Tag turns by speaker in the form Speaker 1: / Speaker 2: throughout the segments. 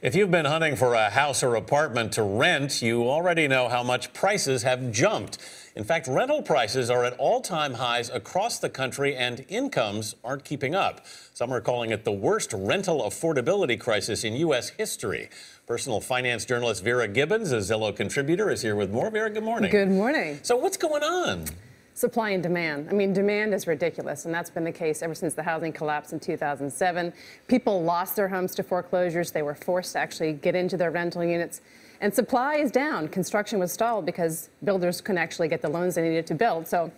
Speaker 1: If you've been hunting for a house or apartment to rent, you already know how much prices have jumped. In fact, rental prices are at all-time highs across the country and incomes aren't keeping up. Some are calling it the worst rental affordability crisis in U.S. history. Personal finance journalist Vera Gibbons, a Zillow contributor, is here with more. Vera, good morning.
Speaker 2: Good morning.
Speaker 1: So what's going on?
Speaker 2: Supply and demand. I mean, demand is ridiculous, and that's been the case ever since the housing collapse in 2007. People lost their homes to foreclosures. They were forced to actually get into their rental units. And supply is down. Construction was stalled because builders couldn't actually get the loans they needed to build. So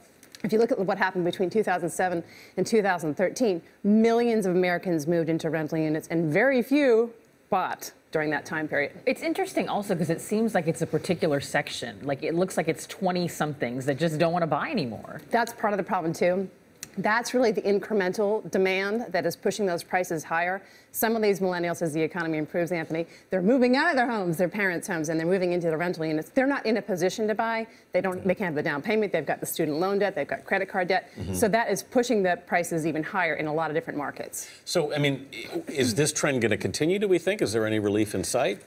Speaker 2: if you look at what happened between 2007 and 2013, millions of Americans moved into rental units, and very few bought during that time period.
Speaker 3: It's interesting also because it seems like it's a particular section. Like it looks like it's 20-somethings that just don't want to buy anymore.
Speaker 2: That's part of the problem too. That's really the incremental demand that is pushing those prices higher. Some of these millennials, as the economy improves, Anthony, they're moving out of their homes, their parents' homes, and they're moving into the rental units. They're not in a position to buy. They can't have the down payment. They've got the student loan debt. They've got credit card debt. So that is pushing the prices even higher in a lot of different markets.
Speaker 1: So, I mean, is this trend going to continue, do we think? Is there any relief in sight?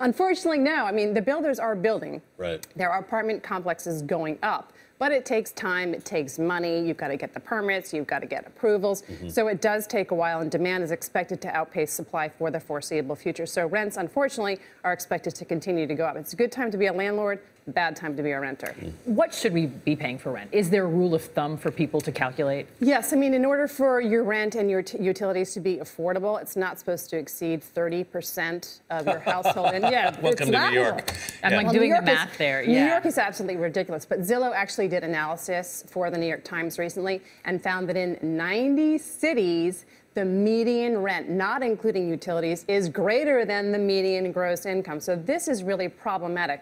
Speaker 2: Unfortunately, no. I mean, the builders are building.
Speaker 1: Right.
Speaker 2: There are apartment complexes going up. But it takes time, it takes money, you've got to get the permits, you've got to get approvals. So it does take a while, and demand is expected to outpace supply for the foreseeable future. So rents, unfortunately, are expected to continue to go up. It's a good time to be a landlord, bad time to be a renter.
Speaker 3: What should we be paying for rent? Is there a rule of thumb for people to calculate?
Speaker 2: Yes, I mean, in order for your rent and your utilities to be affordable, it's not supposed to exceed 30% of your household. And yeah,
Speaker 1: Welcome to New York.
Speaker 3: I'm like doing the math there.
Speaker 2: New York is absolutely ridiculous. But Zillow actually did analysis for the New York Times recently and found that in 90 cities, the median rent, not including utilities, is greater than the median gross income. So this is really problematic.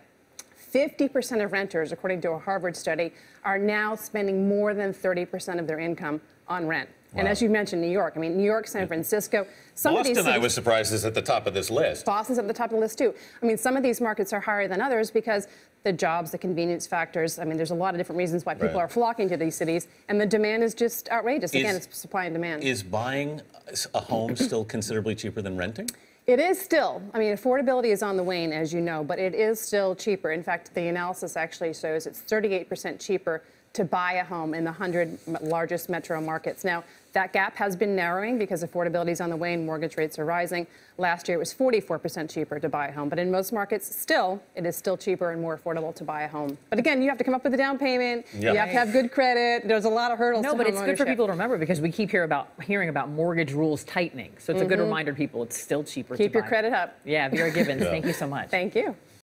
Speaker 2: 50% of renters, according to a Harvard study, are now spending more than 30% of their income on rent. Wow. And as you mentioned, New York. I mean, New York, San Francisco.
Speaker 1: Boston, of these cities, I was surprised, is at the top of this list.
Speaker 2: Boston's at the top of the list, too. I mean, some of these markets are higher than others because the jobs, the convenience factors. I mean, there's a lot of different reasons why people are flocking to these cities, and the demand is just outrageous. Again, it's supply and demand.
Speaker 1: Is buying a home still considerably cheaper than renting?
Speaker 2: It is still. I mean, affordability is on the wane, as you know, but it is still cheaper. In fact, the analysis actually shows it's 38% cheaper to buy a home in the 100 largest metro markets. Now, that gap has been narrowing because affordability is on the wane, mortgage rates are rising. Last year, it was 44% cheaper to buy a home. But in most markets, still, it is still cheaper and more affordable to buy a home. But again, you have to come up with a down payment. You have to have good credit. There's a lot of hurdles.
Speaker 3: No, but it's good for people to remember because we keep hearing about mortgage rules tightening. So it's a good reminder to people it's still cheaper to buy.
Speaker 2: Keep your credit up.
Speaker 3: Yeah, Vera Gibbons, thank you so much.
Speaker 2: Thank you.